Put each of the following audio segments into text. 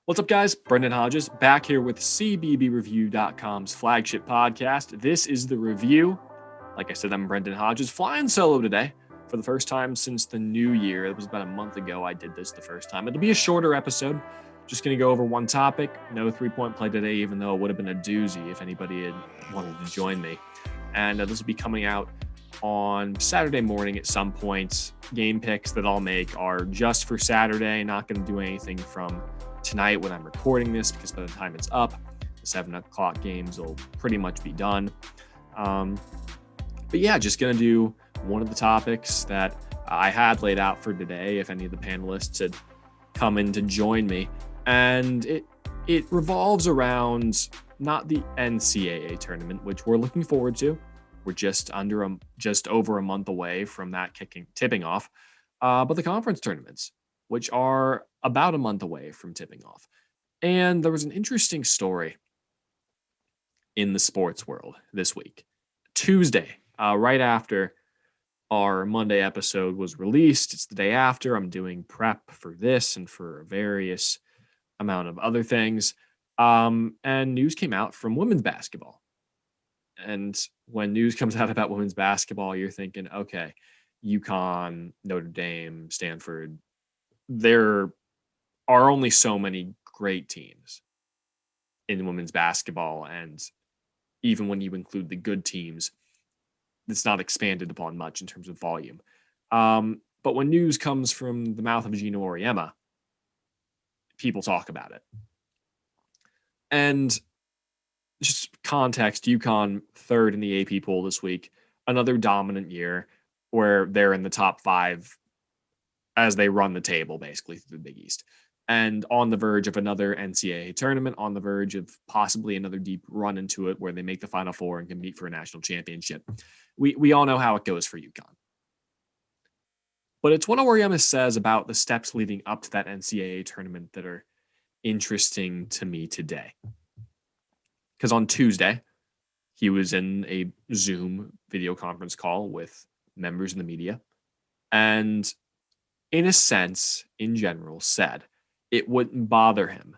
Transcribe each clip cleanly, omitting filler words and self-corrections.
What's up, guys? Brendon Hodges back here with CBBReview.com's flagship podcast. This is the review. Like I said, I'm Brendon Hodges, flying solo today for the first time since the new year. It was about a month ago I did this the first time. It'll be a shorter episode. Just going to go over one topic. No three-point play today, even though it would have been a doozy if anybody had wanted to join me. And this will be coming out on Saturday morning at some point. Game picks that I'll make are just for Saturday. Not going to do anything from tonight when I'm recording this, because by the time it's up, the 7 o'clock games will pretty much be done. But yeah, just going to do one of the topics that I had laid out for today, if any of the panelists had come in to join me. And it revolves around not the NCAA tournament, which we're looking forward to. We're just over a month away from that tipping off, but the conference tournaments, which are about a month away from tipping off. And there was an interesting story in the sports world this week. Tuesday, right after our Monday episode was released, it's the day after. I'm doing prep for this and for various amount of other things. And news came out from women's basketball. And when news comes out about women's basketball, you're thinking, okay, UConn, Notre Dame, Stanford, there are only so many great teams in women's basketball. And even when you include the good teams, it's not expanded upon much in terms of volume. But when news comes from the mouth of Gino Auriemma, people talk about it. And just context, UConn third in the AP poll this week, another dominant year where they're in the top 5 as they run the table basically through the Big East, and on the verge of another NCAA tournament, on the verge of possibly another deep run into it where they make the Final Four and compete for a national championship. We all know how it goes for UConn. But it's what Auriemma says about the steps leading up to that NCAA tournament that are interesting to me today. Because on Tuesday, he was in a Zoom video conference call with members of the media, and in a sense, in general, said it wouldn't bother him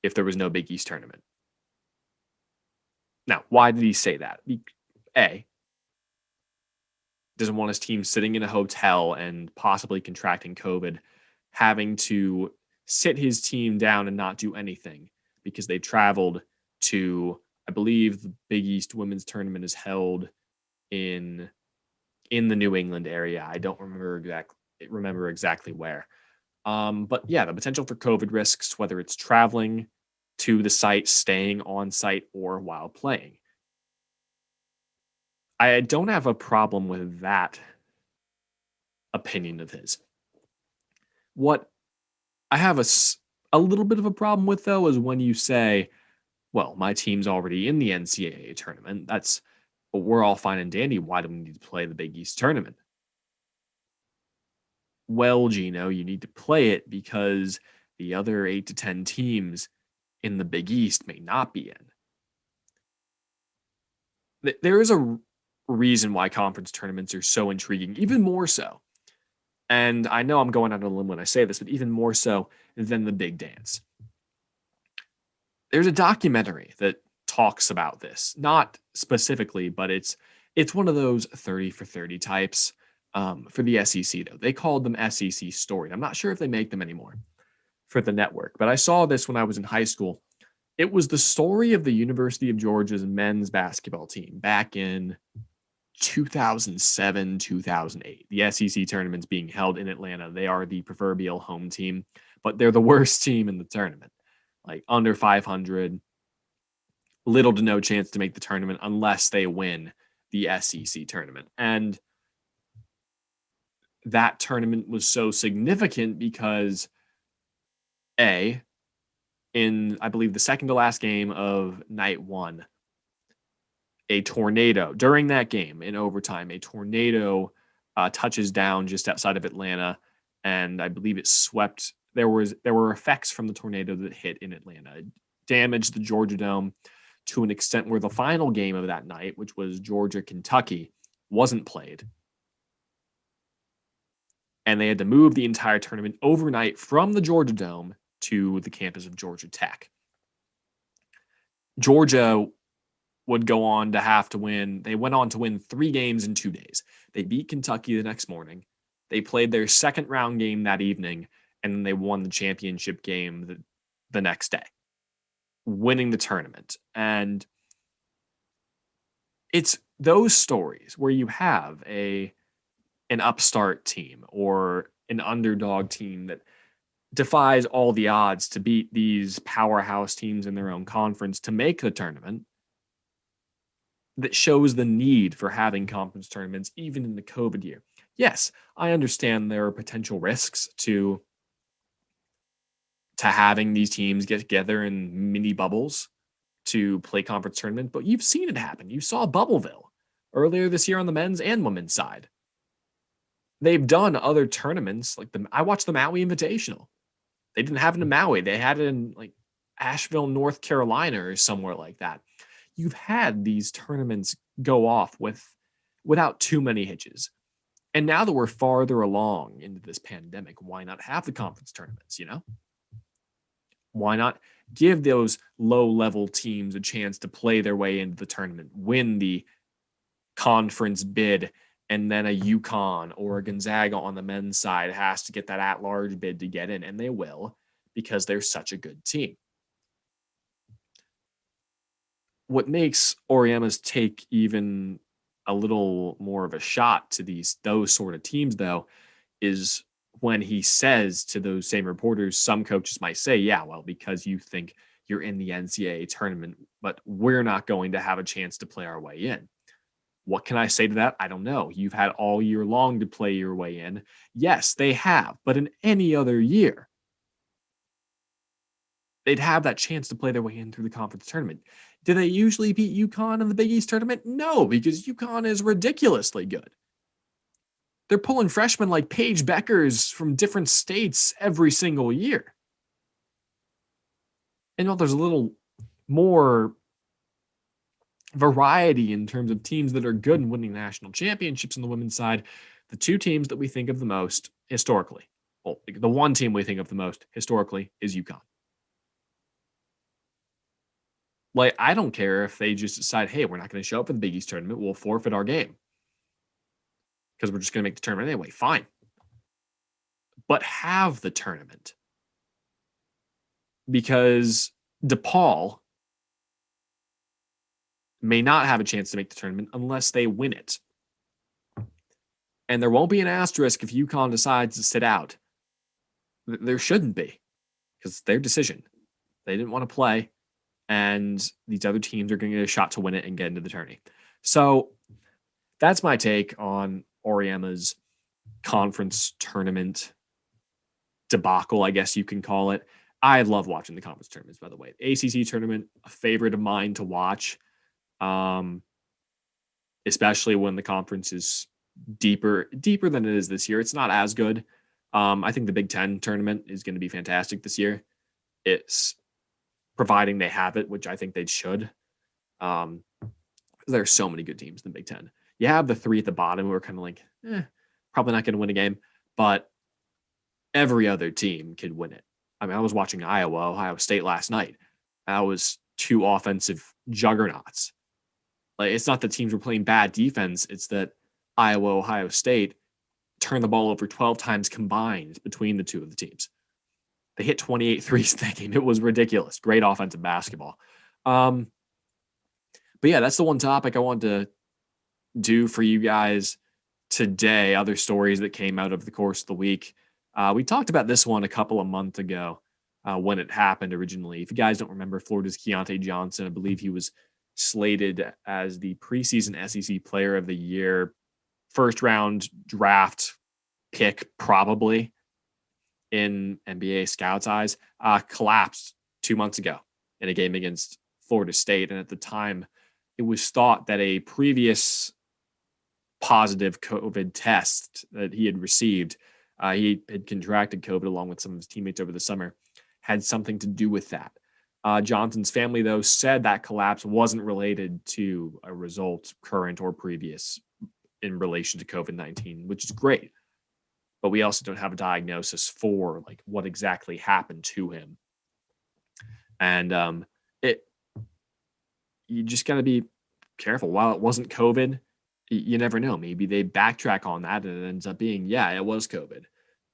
if there was no Big East tournament. Now, why did he say that? A, doesn't want his team sitting in a hotel and possibly contracting COVID, having to sit his team down and not do anything because they traveled to, I believe the Big East women's tournament is held in the New England area. I don't remember exactly where. But yeah, the potential for COVID risks, whether it's traveling to the site, staying on site, or while playing. I don't have a problem with that opinion of his. What I have a little bit of a problem with, though, is when you say, well, my team's already in the NCAA tournament. We're all fine and dandy. Why do we need to play the Big East tournament? Well, Gino, you need to play it because the other 8 to 10 teams in the Big East may not be in. There is a reason why conference tournaments are so intriguing, even more so. And I know I'm going out on a limb when I say this, but even more so than the Big Dance. There's a documentary that talks about this, not specifically, but it's one of those 30 for 30 types for the SEC, though. They called them SEC Story. I'm not sure if they make them anymore for the network, but I saw this when I was in high school. It was the story of the University of Georgia's men's basketball team back in 2007, 2008. The SEC tournament's being held in Atlanta. They are the proverbial home team, but they're the worst team in the tournament. Like under 500, little to no chance to make the tournament unless they win the SEC tournament. And that tournament was so significant because in, I believe, the second to last game of night 1, a tornado, during that game in overtime, a tornado touches down just outside of Atlanta, and I believe it swept. There were effects from the tornado that hit in Atlanta. It damaged the Georgia Dome to an extent where the final game of that night, which was Georgia-Kentucky, wasn't played. And they had to move the entire tournament overnight from the Georgia Dome to the campus of Georgia Tech. Georgia would go on to have to win. They went on to win 3 games in 2 days. They beat Kentucky the next morning. They played their second round game that evening, and then they won the championship game the next day, winning the tournament. And it's those stories where you have an upstart team or an underdog team that defies all the odds to beat these powerhouse teams in their own conference to make the tournament, that shows the need for having conference tournaments even in the COVID year. Yes, I understand there are potential risks to having these teams get together in mini bubbles to play conference tournament, but you've seen it happen. You saw Bubbleville earlier this year on the men's and women's side. They've done other tournaments like I watched the Maui Invitational. They didn't have it in Maui. They had it in like Asheville, North Carolina or somewhere like that. You've had these tournaments go off without too many hitches. And now that we're farther along into this pandemic, why not have the conference tournaments, Why not give those low-level teams a chance to play their way into the tournament, win the conference bid, and then a UConn or a Gonzaga on the men's side has to get that at-large bid to get in, and they will because they're such a good team. What makes Auriemma's take even a little more of a shot to those sort of teams, though, is when he says to those same reporters, some coaches might say, yeah, well, because you think you're in the NCAA tournament, but we're not going to have a chance to play our way in. What can I say to that? I don't know. You've had all year long to play your way in. Yes, they have, but in any other year, they'd have that chance to play their way in through the conference tournament. Do they usually beat UConn in the Big East tournament? No, because UConn is ridiculously good. They're pulling freshmen like Paige Beckers from different states every single year. And while there's a little more variety in terms of teams that are good and winning national championships on the women's side, the 2 teams that we think of the most historically, well, the one team we think of the most historically is UConn. Like, I don't care if they just decide, hey, we're not going to show up for the Big East tournament. We'll forfeit our game because we're just going to make the tournament anyway. Fine. But have the tournament. Because DePaul may not have a chance to make the tournament unless they win it. And there won't be an asterisk if UConn decides to sit out. There shouldn't be, because it's their decision. They didn't want to play, and these other teams are going to get a shot to win it and get into the tourney. So that's my take on Auriemma's conference tournament debacle, I guess you can call it. I love watching the conference tournaments, by the way. ACC tournament, a favorite of mine to watch, especially when the conference is deeper than it is this year. It's not as good. I think the Big Ten tournament is going to be fantastic this year. It's providing they have it, which I think they should. There are so many good teams in the Big Ten. You have the 3 at the bottom who are kind of like, probably not going to win a game, but every other team could win it. I mean, I was watching Ohio State last night. That was 2 offensive juggernauts. Like, it's not that teams were playing bad defense. It's that Ohio State turned the ball over 12 times combined between the 2 of the teams. They hit 28 threes in that game. It was ridiculous. Great offensive basketball. But yeah, that's the one topic I wanted to do for you guys today. Other stories that came out of the course of the week. We talked about this one a couple of months ago when it happened originally. If you guys don't remember, Florida's Keontae Johnson, I believe he was slated as the preseason SEC Player of the Year, first round draft pick probably in NBA scouts' eyes, collapsed 2 months ago in a game against Florida State. And at the time, it was thought that a previous positive COVID test that he had received, he had contracted COVID along with some of his teammates over the summer, had something to do with that. Johnson's family, though, said that collapse wasn't related to a result, current or previous, in relation to COVID-19, which is great. but we also don't have a diagnosis for like what exactly happened to him. And it you just got to be careful. While it wasn't COVID, you never know. Maybe they backtrack on that and it ends up being, yeah, it was COVID.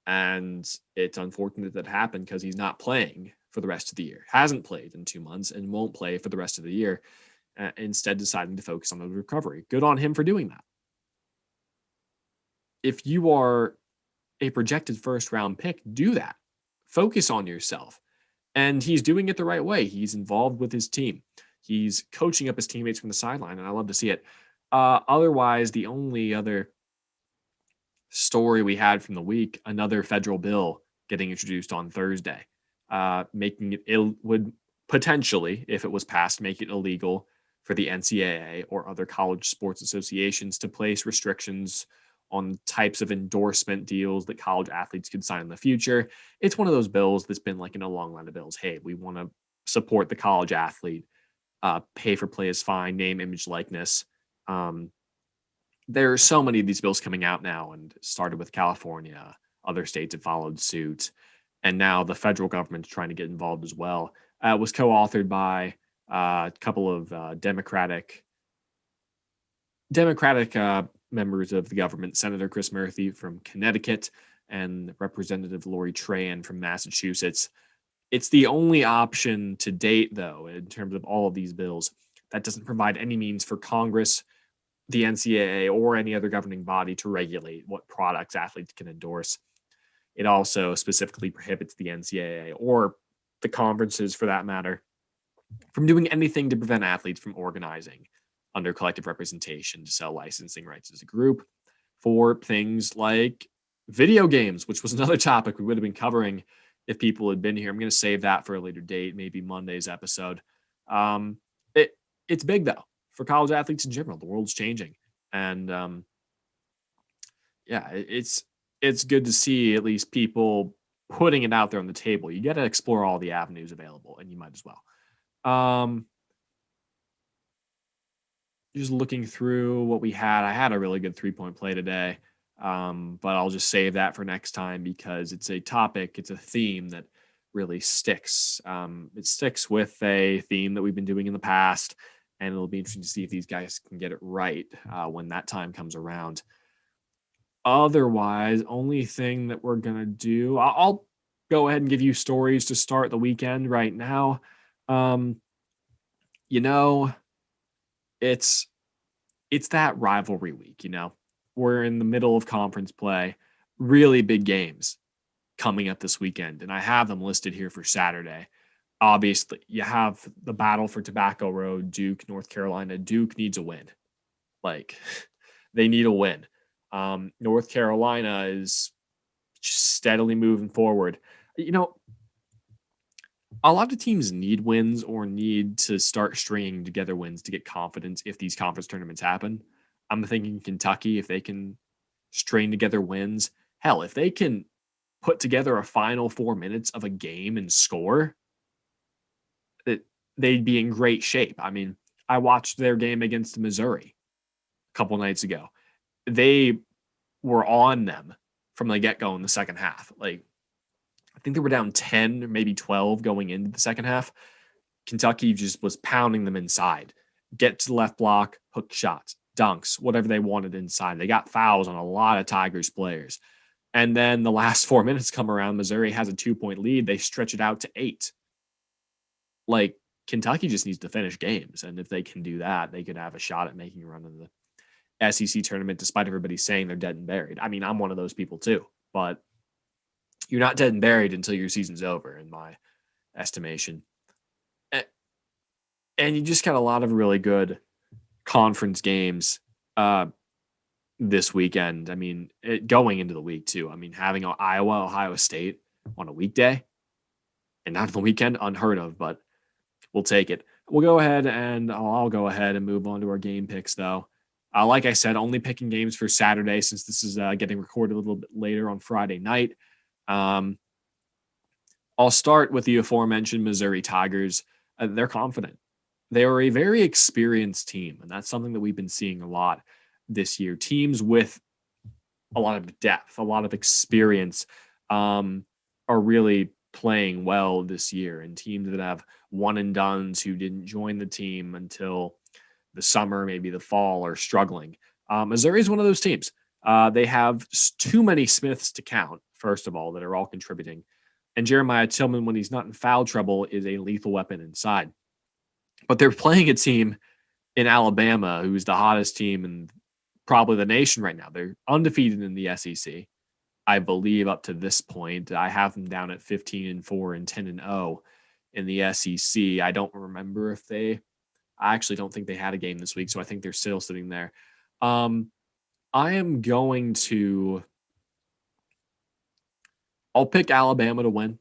And it's unfortunate that happened because he's not playing for the rest of the year, hasn't played in 2 months and won't play for the rest of the year, instead deciding to focus on the recovery. Good on him for doing that. If you are a projected first round pick, do that. Focus on yourself. And he's doing it the right way. He's involved with his team. He's coaching up his teammates from the sideline, and I love to see it. Otherwise, the only other story we had from the week, another federal bill getting introduced on Thursday, making it would potentially, if it was passed, make it illegal for the NCAA or other college sports associations to place restrictions on types of endorsement deals that college athletes could sign in the future. It's one of those bills that's been like in a long line of bills. Hey, we want to support the college athlete. Pay for play is fine. Name, image, likeness. There are so many of these bills coming out now, and it started with California. Other states have followed suit, and now the federal government's trying to get involved as well. It was co-authored by a couple of Democratic members of the government, Senator Chris Murphy from Connecticut and Representative Lori Tran from Massachusetts. It's the only option to date, though, in terms of all of these bills, that doesn't provide any means for Congress, the NCAA, or any other governing body to regulate what products athletes can endorse. It also specifically prohibits the NCAA, or the conferences for that matter, from doing anything to prevent athletes from organizing under collective representation to sell licensing rights as a group for things like video games, which was another topic we would have been covering if people had been here. I'm going to save that for a later date, maybe Monday's episode. It's big though for college athletes in general. The world's changing, and it's good to see at least people putting it out there on the table. You got to explore all the avenues available, and you might as well. Just looking through what we had, I had a really good 3-point play today, but I'll just save that for next time because it's a topic, it's a theme that really sticks. It sticks with a theme that we've been doing in the past, and it'll be interesting to see if these guys can get it right when that time comes around. Otherwise, only thing that we're going to do, I'll go ahead and give you stories to start the weekend right now. It's that rivalry week, We're in the middle of conference play, really big games coming up this weekend, and I have them listed here for Saturday. Obviously, you have the battle for Tobacco Road, Duke, North Carolina. Duke needs a win. Like, they need a win. North Carolina is steadily moving forward. A lot of teams need wins or need to start stringing together wins to get confidence if these conference tournaments happen. I'm thinking Kentucky, if they can string together wins. Hell, if they can put together a final 4 minutes of a game and score, they'd be in great shape. I mean, I watched their game against Missouri a couple nights ago. They were on them from the get-go in the second half. Like, I think they were down 10 or maybe 12 going into the second half. Kentucky just was pounding them inside. Get to the left block, hook shots, dunks, whatever they wanted inside. They got fouls on a lot of Tigers players. And then the last 4 minutes come around. Missouri has a 2-point lead. They stretch it out to 8. Like, Kentucky just needs to finish games. And if they can do that, they could have a shot at making a run in the SEC tournament, despite everybody saying they're dead and buried. I mean, I'm one of those people too. But you're not dead and buried until your season's over, in my estimation. And you just got a lot of really good conference games this weekend. I mean, going into the week, too. I mean, having Iowa, Ohio State on a weekday and not on the weekend, unheard of, but we'll take it. We'll go ahead and I'll go ahead and move on to our game picks, though. Like I said, only picking games for Saturday since this is getting recorded a little bit later on Friday night. I'll start with the aforementioned Missouri Tigers. They're confident. They are a very experienced team, and that's something that we've been seeing a lot this year. Teams with a lot of depth, a lot of experience, are really playing well this year. And teams that have one and dones who didn't join the team until the summer, maybe the fall, are struggling. Missouri is one of those teams. They have too many Smiths to count, first of all, that are all contributing. And Jeremiah Tillman, when he's not in foul trouble, is a lethal weapon inside. But they're playing a team in Alabama who's the hottest team in probably the nation right now. They're undefeated in the SEC, I believe, up to this point. I have them down at 15-4 and 10-0 in the SEC. I don't remember if I actually don't think they had a game this week, so I think they're still sitting there. I am going to, I'll pick Alabama to win,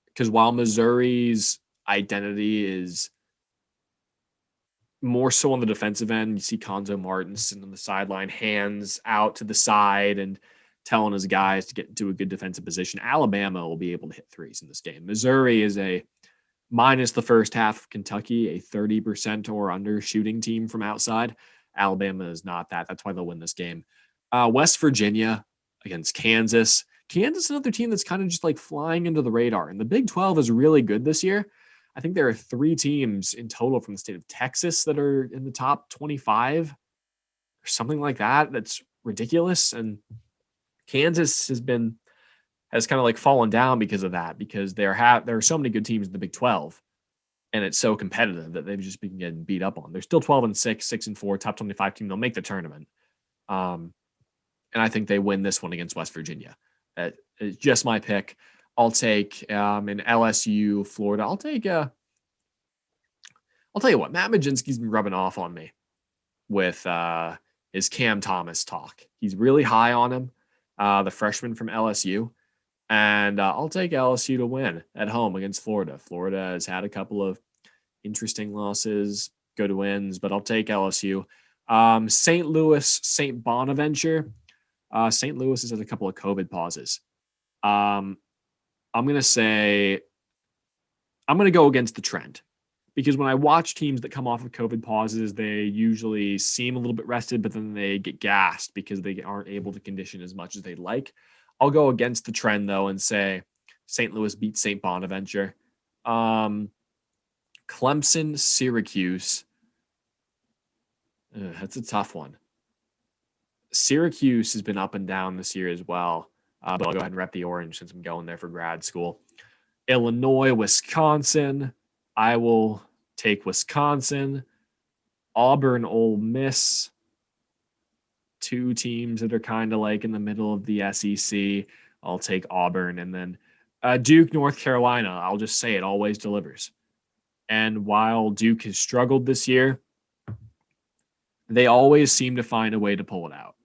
because while Missouri's identity is more so on the defensive end, you see Konzo Martin sitting on the sideline, hands out to the side and telling his guys to get into a good defensive position. Alabama will be able to hit threes in this game. Missouri is a minus the first half of Kentucky, a 30% or under shooting team from outside. Alabama is not that. That's why they'll win this game. West Virginia against Kansas. Kansas is another team that's kind of just like flying into the radar. And the Big 12 is really good this year. I think there are 3 teams in total from the state of Texas that are in the top 25 or something like that. That's ridiculous. And Kansas has kind of like fallen down because of that, because there are so many good teams in the Big 12, and it's so competitive that they've just been getting beat up on. They're still 12-6, 6-4, top 25 team. They'll make the tournament. And I think they win this one against West Virginia. It's just my pick. I'll take in LSU, Florida. I'll tell you what, Matt Majinski's been rubbing off on me with his Cam Thomas talk. He's really high on him, the freshman from LSU. And I'll take LSU to win at home against Florida. Florida has had a couple of interesting losses, good wins, but I'll take LSU. St. Louis, St. Bonaventure. St. Louis has had a couple of COVID pauses. I'm going to go against the trend, because when I watch teams that come off of COVID pauses, they usually seem a little bit rested, but then they get gassed because they aren't able to condition as much as they'd like. I'll go against the trend, though, and say St. Louis beats St. Bonaventure. Clemson, Syracuse. That's a tough one. Syracuse has been up and down this year as well. But I'll go ahead and rep the orange since I'm going there for grad school. Illinois, Wisconsin. I will take Wisconsin. Auburn, Ole Miss. 2 teams that are kind of like in the middle of the SEC. I'll take Auburn. And then Duke, North Carolina. I'll just say it always delivers. And while Duke has struggled this year, they always seem to find a way to pull it out.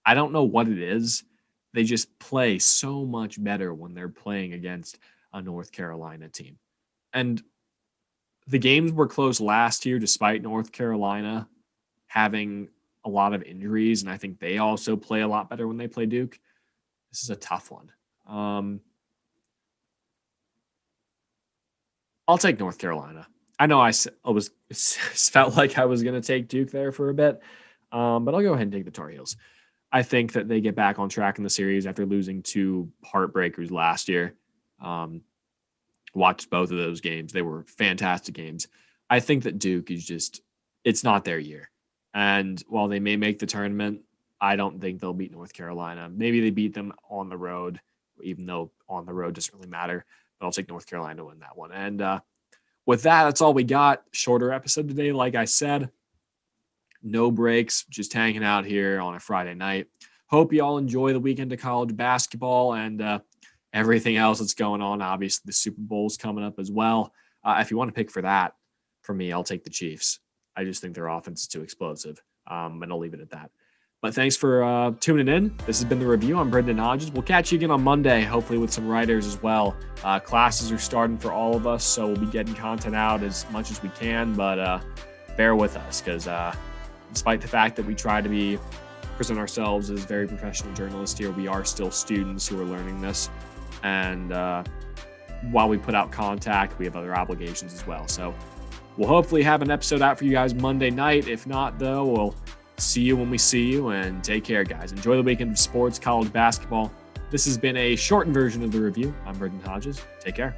I don't know what it is. They just play so much better when they're playing against a North Carolina team. And the games were close last year, despite North Carolina having a lot of injuries. And I think they also play a lot better when they play Duke. This is a tough one. I'll take North Carolina. I know I felt like I was going to take Duke there for a bit, but I'll go ahead and take the Tar Heels. I think that they get back on track in the series after losing 2 heartbreakers last year. Watched both of those games. They were fantastic games. I think that Duke is it's not their year. And while they may make the tournament, I don't think they'll beat North Carolina. Maybe they beat them on the road, even though on the road doesn't really matter. But I'll take North Carolina to win that one. And with that, that's all we got. Shorter episode today, like I said. No breaks, just hanging out here on a Friday night. Hope you all enjoy the weekend of college basketball and everything else that's going on. Obviously, the Super Bowl's coming up as well. If you want to pick for that, for me, I'll take the Chiefs. I just think their offense is too explosive, and I'll leave it at that. But thanks for tuning in. This has been The Review. I'm Brendon Hodges. We'll catch you again on Monday, hopefully with some writers as well. Classes are starting for all of us, so we'll be getting content out as much as we can, but bear with us because despite the fact that we try to present ourselves as very professional journalists here, we are still students who are learning this. And while we put out contact, we have other obligations as well. So we'll hopefully have an episode out for you guys Monday night. If not, though, we'll See you when we see you, and take care, guys. Enjoy the weekend of sports, college basketball. This has been a shortened version of the review. I'm Brendon Hodges. Take care.